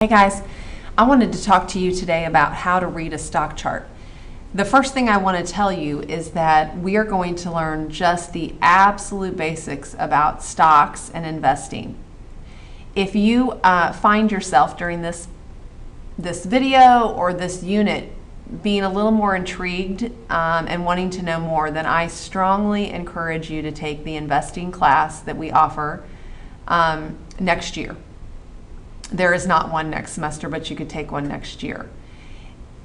Hey guys, I wanted to talk to you today about how to read a stock chart. The first thing I want to tell you is that we are going to learn just the absolute basics about stocks and investing. If you find yourself during this video or this unit being a little more intrigued and wanting to know more, then I strongly encourage you to take the investing class that we offer next year. There is not one next semester, but you could take one next year.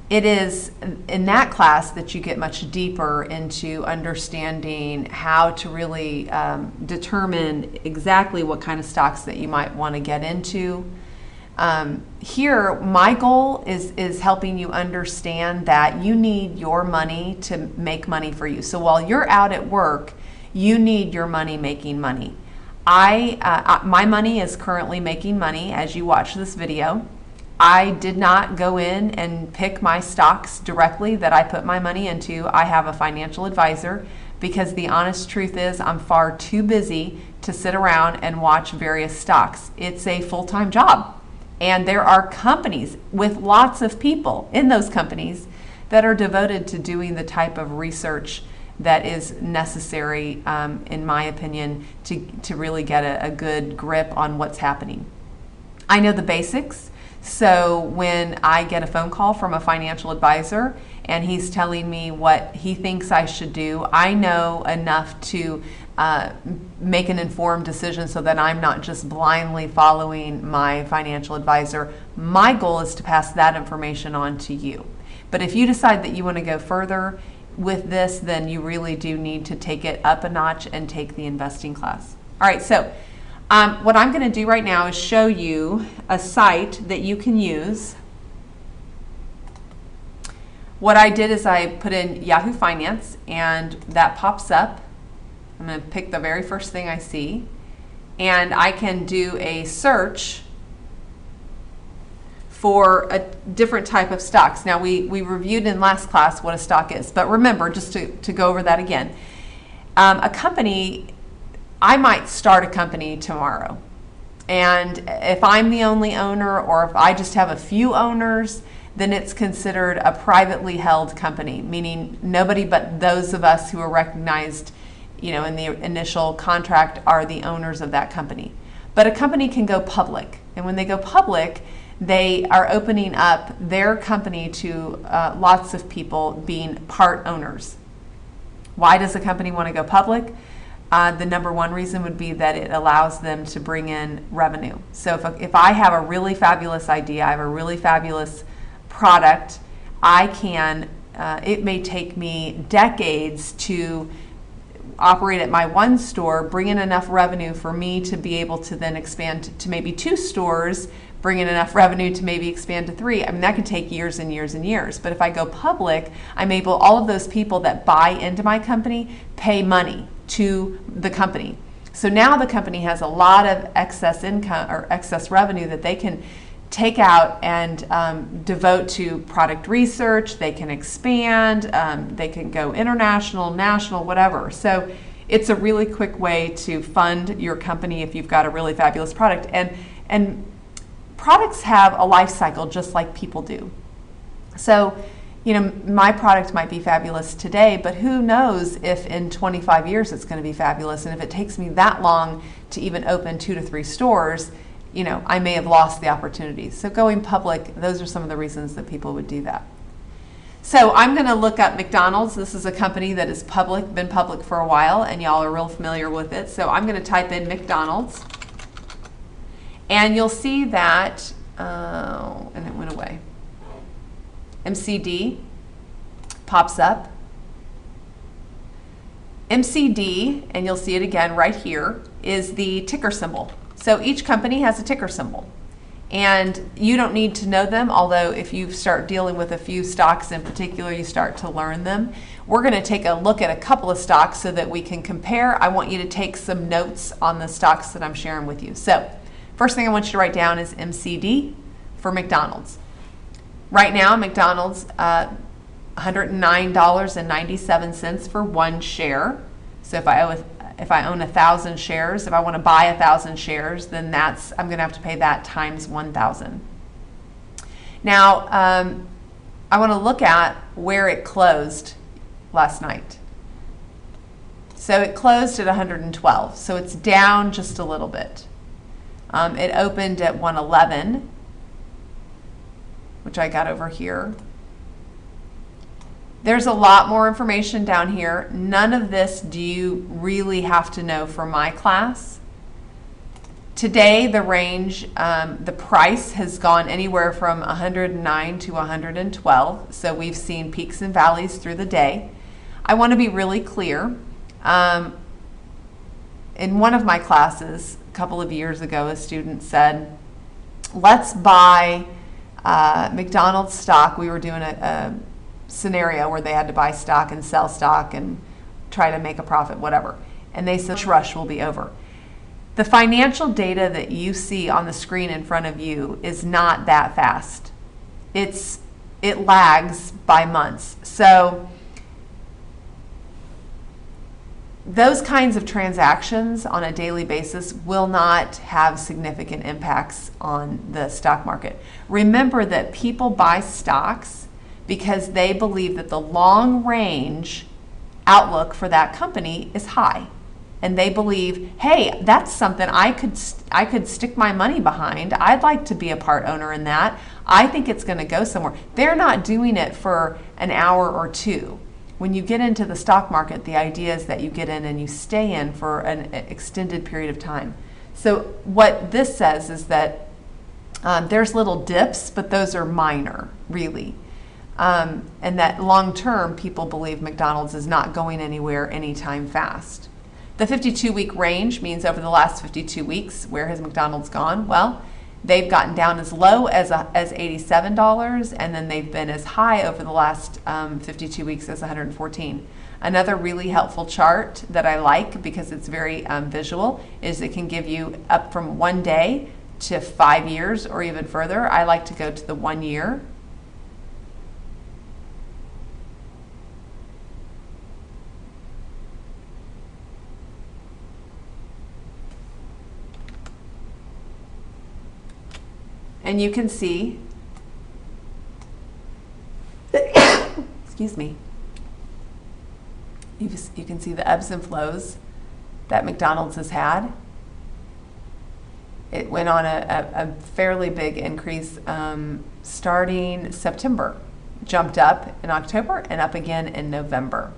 It is in that class that you get much deeper into understanding how to really determine exactly what kind of stocks that you might want to get into. Here, my goal is helping you understand that you need your money to make money for you. So while you're out at work, you need your money making money. My money is currently making money as you watch this video. I did not go in and pick my stocks directly that I put my money into. I have a financial advisor because the honest truth is I'm far too busy to sit around and watch various stocks. It's a full-time job. And there are companies with lots of people in those companies that are devoted to doing the type of research that is necessary, in my opinion, to really get a good grip on what's happening. I know the basics, so when I get a phone call from a financial advisor and he's telling me what he thinks I should do, I know enough to make an informed decision so that I'm not just blindly following my financial advisor. My goal is to pass that information on to you. But if you decide that you want to go further with this, then you really do need to take it up a notch and take the investing class. All right, so what I'm going to do right now is show you a site that you can use. What I did is I put in Yahoo Finance and that pops up. I'm going to pick the very first thing I see and I can do a search for a different type of stocks. Now we reviewed in last class what a stock is, but remember, just to go over that again, a company, I might start a company tomorrow, and if I'm the only owner or if I just have a few owners, then it's considered a privately held company, meaning nobody but those of us who are recognized, in the initial contract are the owners of that company. But a company can go public, and when they go public, they are opening up their company to lots of people being part owners. Why does a company want to go public? The number one reason would be that it allows them to bring in revenue. So if I have a really fabulous idea, I have a really fabulous product, I can, it may take me decades to operate at my one store, bring in enough revenue for me to be able to then expand to maybe 2 stores, bring in enough revenue to maybe expand to 3. I mean, that could take years and years and years. But if I go public, I'm able, all of those people that buy into my company pay money to the company. So now the company has a lot of excess income or excess revenue that they can take out and devote to product research. They can expand, they can go international, national, whatever. So it's a really quick way to fund your company if you've got a really fabulous product. And products have a life cycle just like people do. So, my product might be fabulous today, but who knows if in 25 years it's going to be fabulous. And if it takes me that long to even open 2 to 3 stores, I may have lost the opportunity. So going public, those are some of the reasons that people would do that. So I'm going to look up McDonald's. This is a company that is been public for a while, and y'all are real familiar with it. So I'm going to type in McDonald's. And you'll see that, and it went away. MCD pops up. MCD, and you'll see it again right here, is the ticker symbol. So each company has a ticker symbol. And you don't need to know them, although if you start dealing with a few stocks in particular, you start to learn them. We're going to take a look at a couple of stocks so that we can compare. I want you to take some notes on the stocks that I'm sharing with you. So first thing I want you to write down is MCD for McDonald's. Right now, McDonald's, $109.97 for 1 share. So if I own 1,000 shares, if I want to buy 1,000 shares, then I'm going to have to pay that times 1,000. Now, I want to look at where it closed last night. So it closed at 112, so it's down just a little bit. It opened at 111, which I got over here. There's a lot more information down here. None of this do you really have to know for my class. Today, the range, the price has gone anywhere from 109 to 112, so we've seen peaks and valleys through the day. I want to be really clear. In one of my classes a couple of years ago, a student said, let's buy McDonald's stock. We were doing a scenario where they had to buy stock and sell stock and try to make a profit, whatever. And they said, rush will be over. The financial data that you see on the screen in front of you is not that fast. It lags by months. So those kinds of transactions on a daily basis will not have significant impacts on the stock market. Remember that people buy stocks because they believe that the long range outlook for that company is high. And they believe, hey, that's something I could stick my money behind. I'd like to be a part owner in that. I think it's going to go somewhere. They're not doing it for an hour or two. When you get into the stock market, the idea is that you get in and you stay in for an extended period of time. So what this says is that there's little dips, but those are minor, really. And that long term, people believe McDonald's is not going anywhere anytime fast. The 52-week range means over the last 52 weeks, where has McDonald's gone? Well, they've gotten down as low as $87, and then they've been as high over the last 52 weeks as $114. Another really helpful chart that I like because it's very visual is it can give you up from 1 day to 5 years or even further. I like to go to the 1 year. And you can see, excuse me, you can see the ebbs and flows that McDonald's has had. It went on a fairly big increase starting September, jumped up in October and up again in November.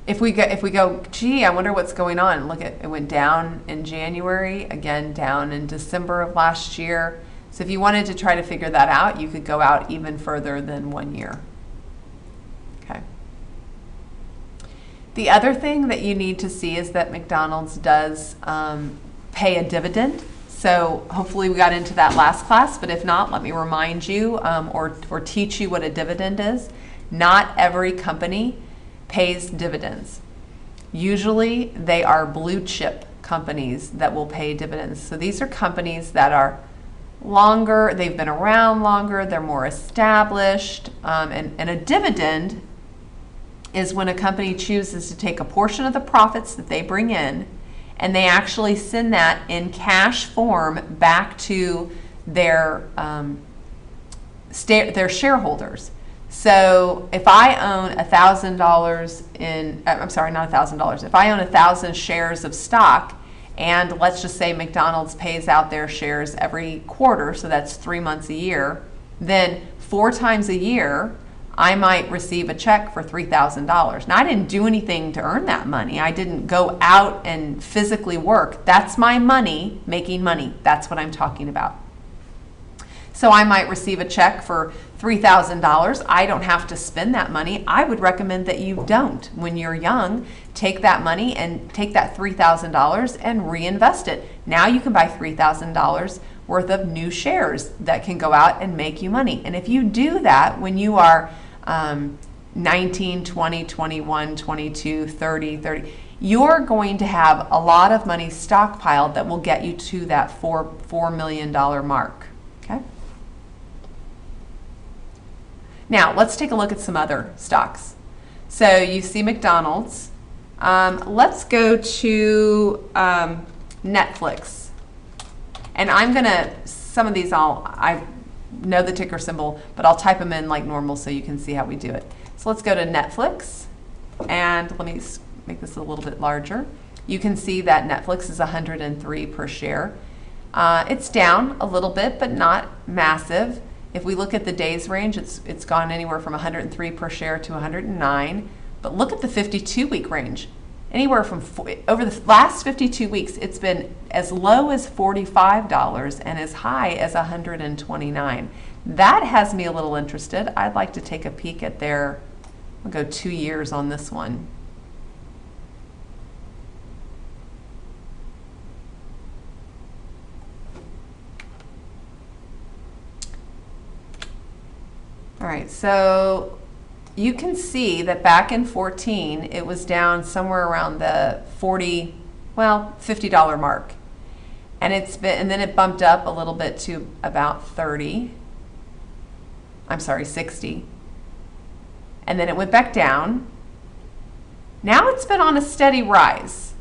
If we go, gee, I wonder what's going on. Look, it went down in January, again down in December of last year. So if you wanted to try to figure that out, you could go out even further than 1 year. Okay. The other thing that you need to see is that McDonald's does pay a dividend. So hopefully we got into that last class, but if not, let me remind you or teach you what a dividend is. Not every company pays dividends. Usually they are blue chip companies that will pay dividends. So these are companies that are longer, they've been around longer, they're more established, and a dividend is when a company chooses to take a portion of the profits that they bring in and they actually send that in cash form back to their shareholders. So if I own $1,000 in, I'm sorry, not $1,000. If I own 1,000 shares of stock, and let's just say McDonald's pays out their shares every quarter, so that's 3 months a year, then 4 times a year, I might receive a check for $3,000. Now, I didn't do anything to earn that money. I didn't go out and physically work. That's my money making money. That's what I'm talking about. So I might receive a check for $3,000. I don't have to spend that money. I would recommend that you don't. When you're young, take that money and take that $3,000 and reinvest it. Now you can buy $3,000 worth of new shares that can go out and make you money. And if you do that when you are 19, 20, 21, 22, 30, you're going to have a lot of money stockpiled that will get you to that $4 million mark. Okay? Now, let's take a look at some other stocks. So you see McDonald's. Let's go to Netflix. And I'm going to, some of these I know the ticker symbol, but I'll type them in like normal so you can see how we do it. So let's go to Netflix, and let me make this a little bit larger. You can see that Netflix is 103 per share. It's down a little bit, but not massive. If we look at the days range, it's gone anywhere from 103 per share to 109. But look at the 52-week range. Anywhere from over the last 52 weeks, it's been as low as $45 and as high as $129. That has me a little interested. I'd like to take a peek at their, I'll go 2 years on this one. All right, so you can see that back in 14, it was down somewhere around the $50 mark. And and then it bumped up a little bit to about 60. And then it went back down. Now it's been on a steady rise.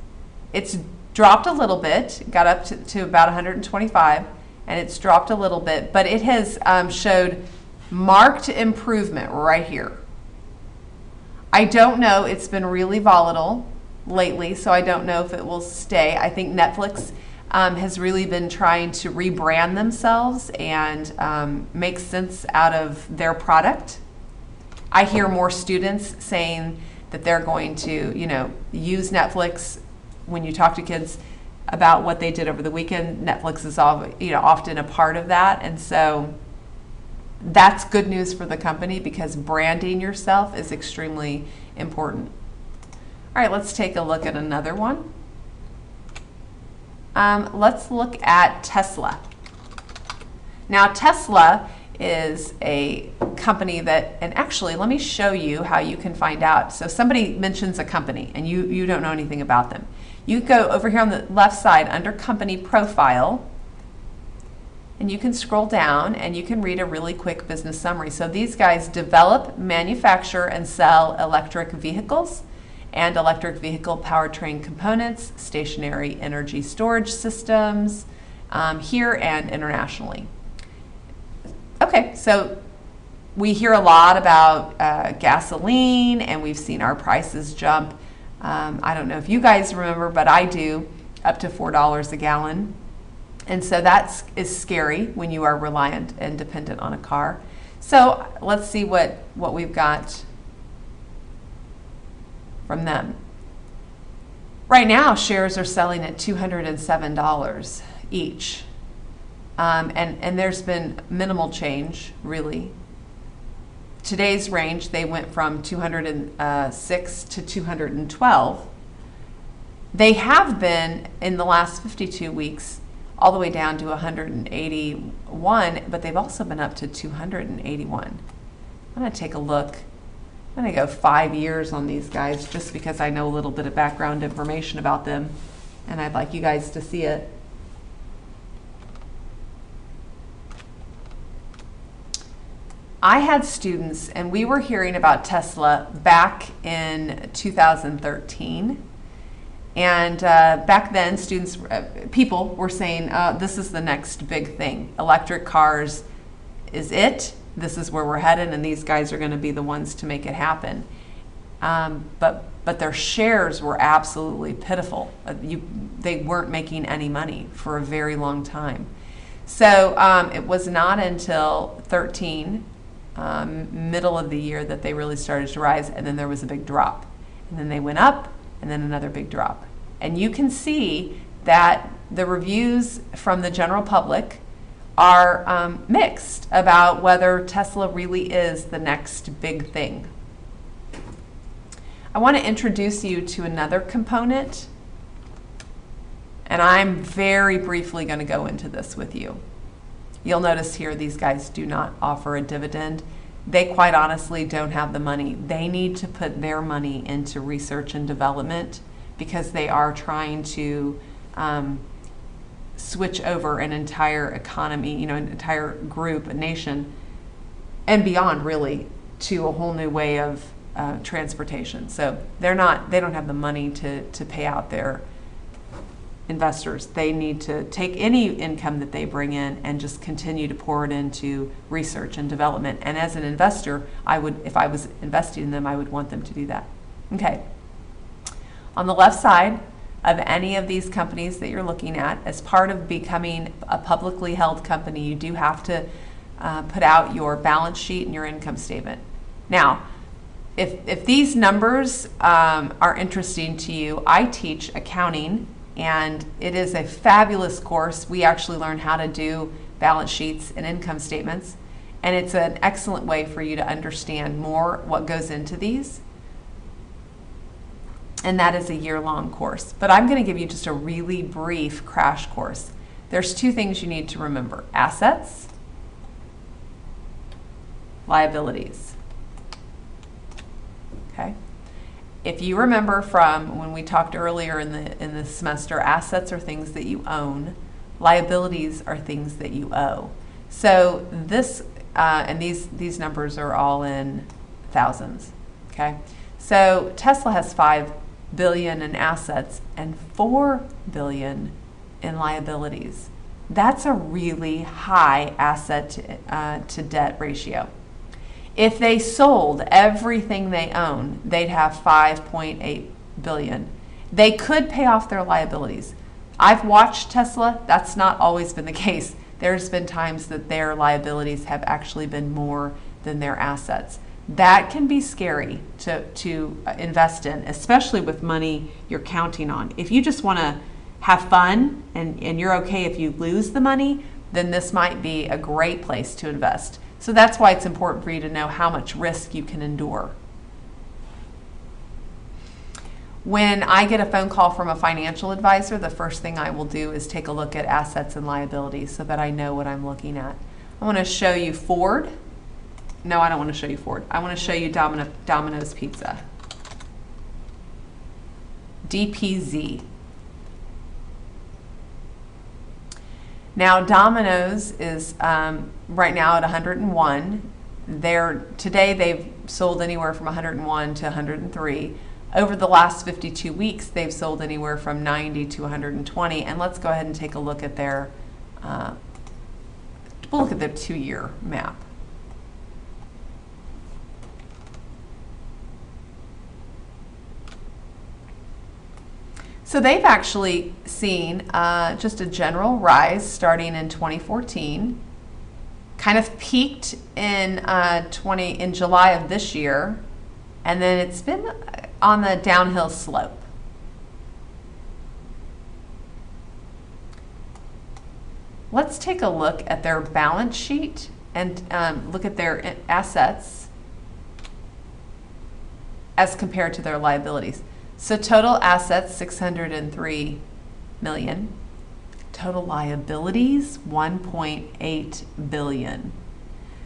It's dropped a little bit, got up to about 125, and it's dropped a little bit, but it has showed marked improvement right here. I don't know, it's been really volatile lately, so I don't know if it will stay. I think Netflix has really been trying to rebrand themselves and make sense out of their product. I hear more students saying that they're going to, use Netflix. When you talk to kids about what they did over the weekend, Netflix is often a part of that, and so that's good news for the company because branding yourself is extremely important. All right, let's take a look at another one. Let's look at Tesla. Now, Tesla is a company that, and actually, let me show you how you can find out. So somebody mentions a company and you don't know anything about them. You go over here on the left side under company profile, and you can scroll down and you can read a really quick business summary. So these guys develop, manufacture, and sell electric vehicles and electric vehicle powertrain components, stationary energy storage systems, here and internationally. Okay, so we hear a lot about gasoline, and we've seen our prices jump. I don't know if you guys remember, but I do, up to $4 a gallon. And so that is scary when you are reliant and dependent on a car. So let's see what we've got from them. Right now, shares are selling at $207 each. And there's been minimal change, really. Today's range, they went from 206 to 212. They have been, in the last 52 weeks, all the way down to 181, but they've also been up to 281. I'm going to take a look. I'm going to go 5 years on these guys just because I know a little bit of background information about them, and I'd like you guys to see it. I had students, and we were hearing about Tesla back in 2013. And back then, people were saying, this is the next big thing. Electric cars is it. This is where we're headed, and these guys are going to be the ones to make it happen. But their shares were absolutely pitiful. They weren't making any money for a very long time. So it was not until 13, middle of the year, that they really started to rise, and then there was a big drop. And then they went up, and then another big drop. And you can see that the reviews from the general public are mixed about whether Tesla really is the next big thing. I want to introduce you to another component, and I'm very briefly going to go into this with you. You'll notice here these guys do not offer a dividend. They quite honestly don't have the money. They need to put their money into research and development because they are trying to switch over an entire economy, an entire group, a nation, and beyond, really, to a whole new way of transportation. So they don't have the money to pay out their investors. They need to take any income that they bring in and just continue to pour it into research and development. And as an investor, I would, if I was investing in them, I would want them to do that. Okay. On the left side of any of these companies that you're looking at, as part of becoming a publicly held company, you do have to put out your balance sheet and your income statement. Now, if these numbers are interesting to you, I teach accounting, and it is a fabulous course. We actually learn how to do balance sheets and income statements, and it's an excellent way for you to understand more what goes into these. And that is a year-long course. But I'm going to give you just a really brief crash course. There's two things you need to remember: assets, liabilities. Okay. If you remember from when we talked earlier in the semester, assets are things that you own, liabilities are things that you owe. So this and these numbers are all in thousands. Okay. So Tesla has $5 billion in assets and $4 billion in liabilities. That's a really high asset to debt ratio. If they sold everything they own, they'd have $5.8 billion. They could pay off their liabilities. I've watched Tesla. That's not always been the case. There's been times that their liabilities have actually been more than their assets. That can be scary to invest in, especially with money you're counting on. If you just want to have fun and you're okay if you lose the money, then this might be a great place to invest. So that's why it's important for you to know how much risk you can endure. When I get a phone call from a financial advisor, the first thing I will do is take a look at assets and liabilities so that I know what I'm looking at. I want to show you Ford. No, I don't want to show you Ford. I want to show you Domino's Pizza. DPZ. Now Domino's is right now at 101. Today they've sold anywhere from 101 to 103. Over the last 52 weeks, they've sold anywhere from 90 to 120. And let's go ahead and take a look at their we'll look at their 2-year map. So they've actually seen just a general rise starting in 2014, kind of peaked in July of this year, and then it's been on the downhill slope. Let's take a look at their balance sheet and look at their assets as compared to their liabilities. So total assets, $603 million. Total liabilities, $1.8 billion.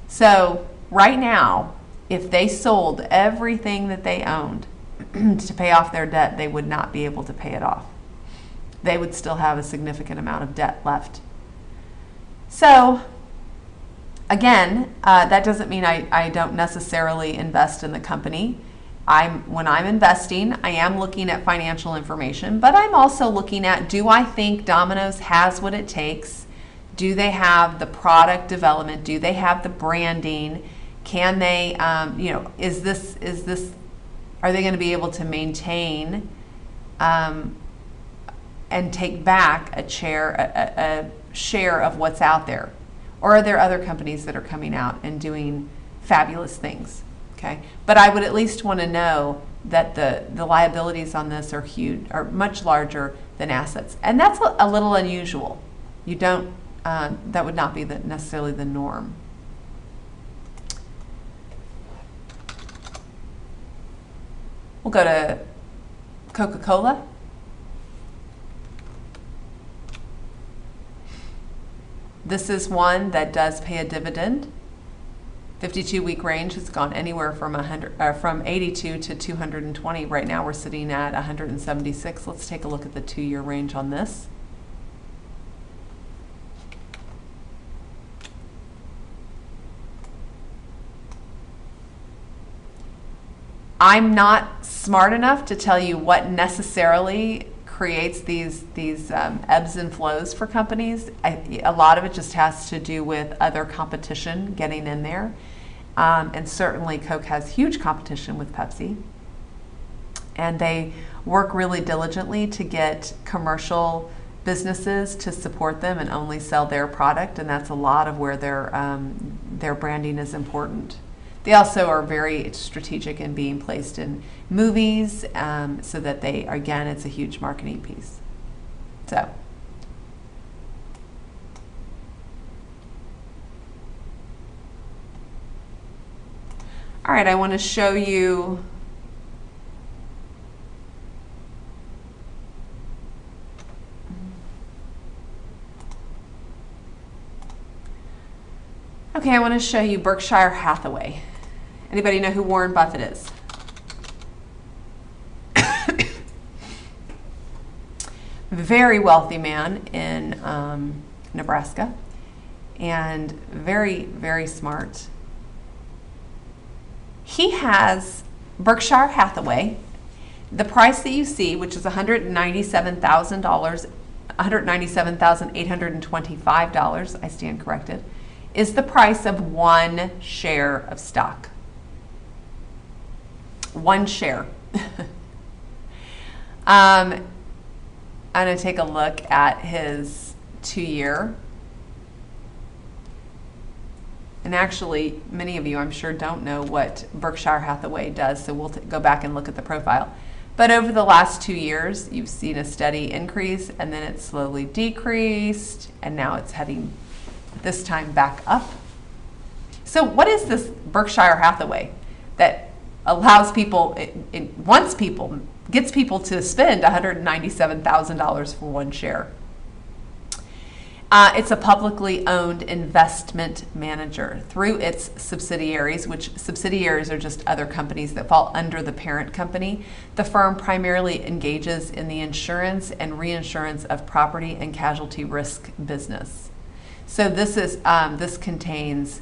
So right now, if they sold everything that they owned to pay off their debt, they would not be able to pay it off. They would still have a significant amount of debt left. So again, that doesn't mean I don't necessarily invest in the company. When I'm investing, I am looking at financial information, but I'm also looking at, do I think Domino's has what it takes? Do they have the product development? Do they have the branding? Can they, is this, are they going to be able to maintain and take back a share of what's out there? Or are there other companies that are coming out and doing fabulous things? Okay, but I would at least want to know that the liabilities on this are huge, are much larger than assets, and that's a little unusual. You don't, that would not be necessarily the norm. We'll go to Coca-Cola. This is one that does pay a dividend. 52-week range has gone anywhere from 82 to 220. Right now we're sitting at 176. Let's take a look at the 2-year range on this. I'm not smart enough to tell you what necessarily creates these ebbs and flows for companies. A lot of it just has to do with other competition getting in there. And certainly Coke has huge competition with Pepsi. And they work really diligently to get commercial businesses to support them and only sell their product, and that's a lot of where their branding is important. They also are very strategic in being placed in movies, so that they, again, it's a huge marketing piece. So. All right, I want to show you okay, I want to show you Berkshire Hathaway. Anybody know who Warren Buffett is? Very wealthy man in Nebraska, and very, very smart. He has Berkshire Hathaway. The price that you see, which is $197,000, $197,825, I stand corrected, is the price of one share of stock. One share. I'm going to take a look at his 2-year. And actually, many of you, I'm sure, don't know what Berkshire Hathaway does, so we'll go back and look at the profile. But over the last 2 years, you've seen a steady increase, and then it slowly decreased, and now it's heading this time back up. So what is this Berkshire Hathaway that allows people, it wants people, gets people to spend $197,000 for one share? It's a publicly owned investment manager through its subsidiaries, which subsidiaries are just other companies that fall under the parent company. The firm primarily engages in the insurance and reinsurance of property and casualty risk business. So this contains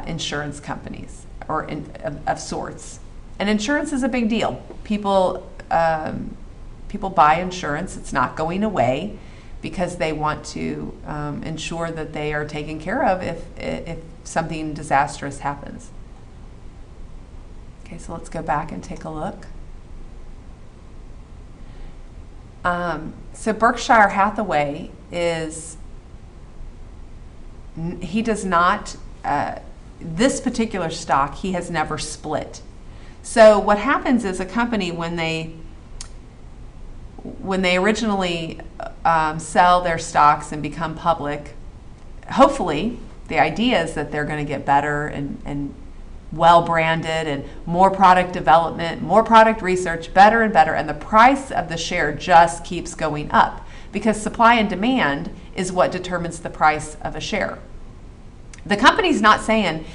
insurance companies of sorts, and insurance is a big deal. People buy insurance; it's not going away, because they want to ensure that they are taken care of if something disastrous happens. Okay, so let's go back and take a look. So Berkshire Hathaway he does not, this particular stock, he has never split. So what happens is a company, when they originally sell their stocks and become public, hopefully the idea is that they're going to get better and well branded and more product development, more product research, better and better, and the price of the share just keeps going up, because supply and demand is what determines the price of a share. The company's not saying,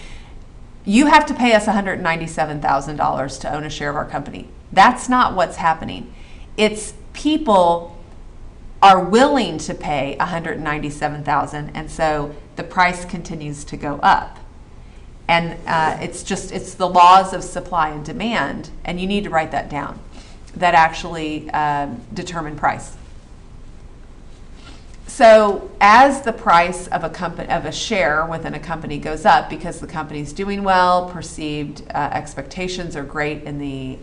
you have to pay us $197,000 to own a share of our company. That's not what's happening. It's people are willing to pay $197,000, and so the price continues to go up. And it's the laws of supply and demand, and you need to write that down, that actually determine price. So as the price of a share within a company goes up, because the company's doing well, perceived expectations are great in the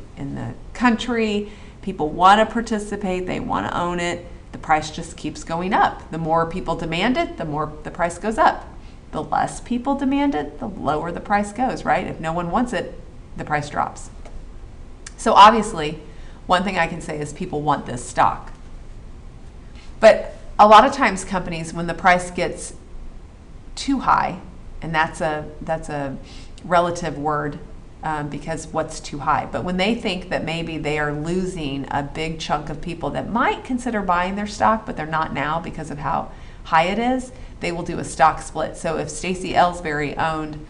country, people want to participate, they want to own it, the price just keeps going up. The more people demand it, the more the price goes up. The less people demand it, the lower the price goes, right? If no one wants it, the price drops. So obviously, one thing I can say is people want this stock. But a lot of times companies, when the price gets too high, and that's a relative word, because what's too high, but when they think that maybe they are losing a big chunk of people that might consider buying their stock, but they're not now because of how high it is, they will do a stock split. So if Stacey Ellsbury owned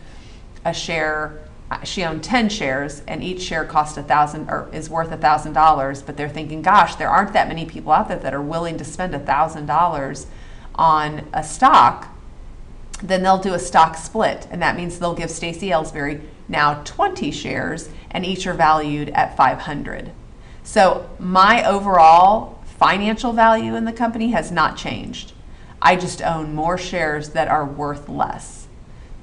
a share, she owned 10 shares, and each share cost $1,000 or is worth $1,000, but they're thinking, gosh, there aren't that many people out there that are willing to spend $1,000 on a stock, then they'll do a stock split, and that means they'll give Stacey Ellsbury now 20 shares, and each are valued at $500. So my overall financial value in the company has not changed. I just own more shares that are worth less.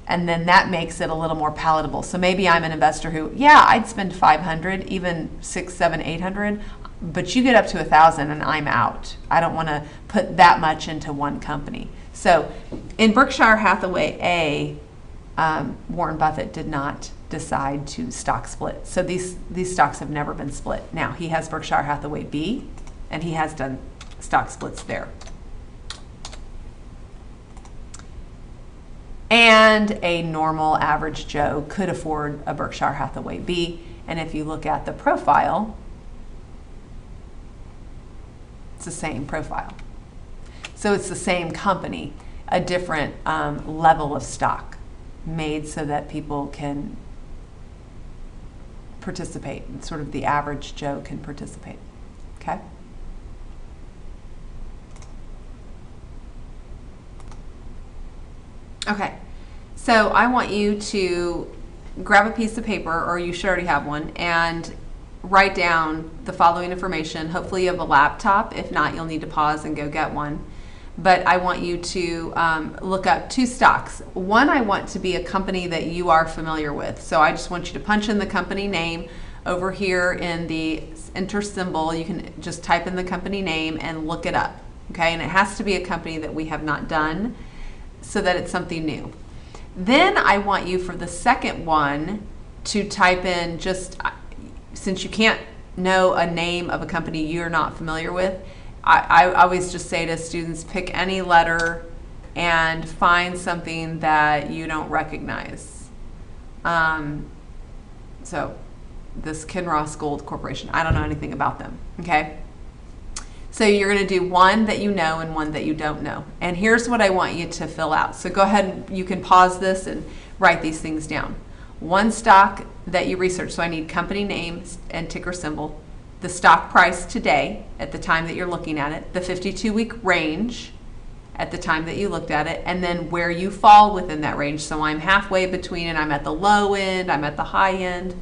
And then that makes it a little more palatable. So maybe I'm an investor who, yeah, I'd spend 500, even 6, 7, 800, but you get up to 1,000 and I'm out. I don't want to put that much into one company. So in Berkshire Hathaway Warren Buffett did not decide to stock split. So these stocks have never been split. Now he has Berkshire Hathaway B, and he has done stock splits there. And a normal average Joe could afford a Berkshire Hathaway B. And if you look at the profile, it's the same profile. So it's the same company, a different level of stock made so that people can participate. Sort of the average Joe can participate. Okay? Okay, so I want you to grab a piece of paper, or you should already have one, and write down the following information. Hopefully you have a laptop. If not, you'll need to pause and go get one. But I want you to look up 2 stocks. One, I want to be a company that you are familiar with. So I just want you to punch in the company name over here in the enter symbol. You can just type in the company name and look it up. Okay, and it has to be a company that we have not done, so that it's something new. Then I want you for the second one to type in, just since you can't know a name of a company you're not familiar with, I always just say to students, pick any letter and find something that you don't recognize. So this Kinross Gold Corporation, I don't know anything about them, okay? So you're going to do one that you know and one that you don't know. And here's what I want you to fill out. So go ahead and you can pause this and write these things down. One stock that you research. So I need company name and ticker symbol, the stock price today at the time that you're looking at it, the 52-week range at the time that you looked at it, and then where you fall within that range. So I'm halfway between and I'm at the low end, I'm at the high end.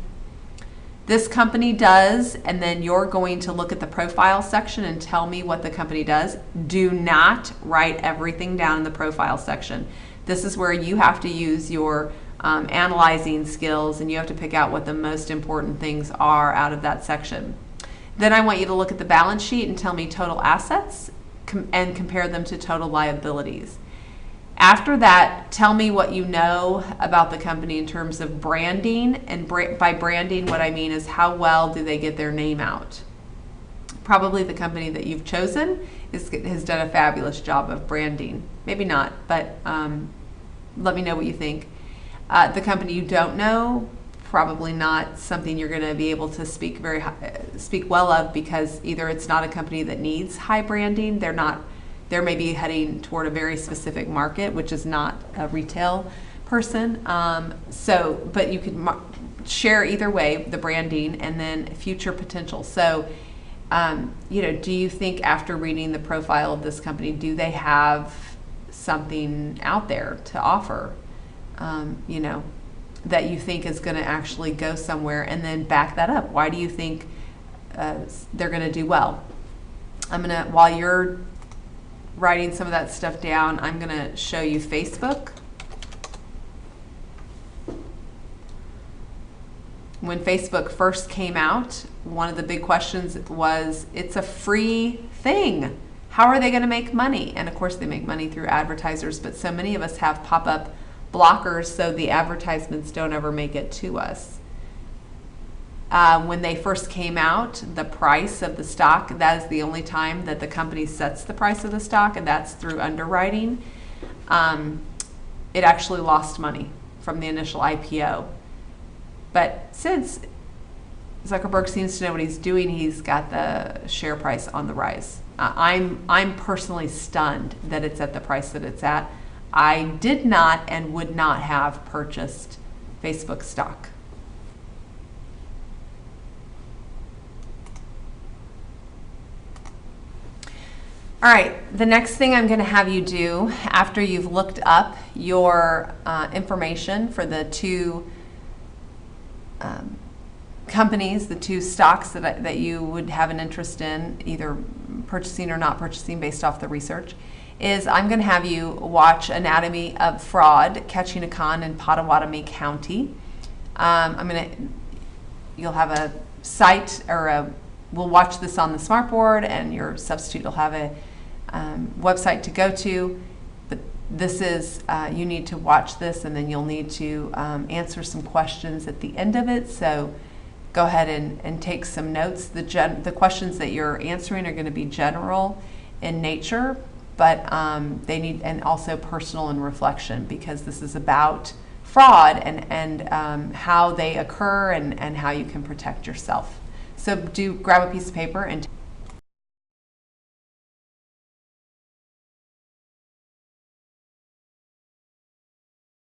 This company does, and then you're going to look at the profile section and tell me what the company does. Do not write everything down in the profile section. This is where you have to use your analyzing skills, and you have to pick out what the most important things are out of that section. Then I want you to look at the balance sheet and tell me total assets and compare them to total liabilities. After that, tell me what you know about the company in terms of branding, and by branding what I mean is how well do they get their name out. Probably the company that you've chosen has done a fabulous job of branding. Maybe not, but let me know what you think. The company you don't know, probably not something you're going to be able to speak well of, because either it's not a company that needs high branding, they're maybe heading toward a very specific market, which is not a retail person. But you could share either way, the branding and then future potential. So, do you think after reading the profile of this company, do they have something out there to offer, that you think is going to actually go somewhere, and then back that up? Why do you think they're going to do well? While you're writing some of that stuff down, I'm going to show you Facebook. When Facebook first came out, one of the big questions was, it's a free thing. How are they going to make money? And of course they make money through advertisers, but so many of us have pop-up blockers so the advertisements don't ever make it to us. When they first came out, the price of the stock, that is the only time that the company sets the price of the stock, and that's through underwriting. It actually lost money from the initial IPO. But since Zuckerberg seems to know what he's doing, he's got the share price on the rise. I'm personally stunned that it's at the price that it's at. I did not and would not have purchased Facebook stock. All right, the next thing I'm going to have you do after you've looked up your information for the two companies, the two stocks that you would have an interest in, either purchasing or not purchasing based off the research, is I'm going to have you watch Anatomy of Fraud, Catching a Con in Pottawatomie County. You'll have a site, or we'll watch this on the smartboard, and your substitute will have a website to go to. But this is, you need to watch this, and then you'll need to answer some questions at the end of it. So go ahead and take some notes. The questions that you're answering are going to be general in nature, but they need, and also personal and reflection, because this is about fraud and how they occur and how you can protect yourself. So grab a piece of paper and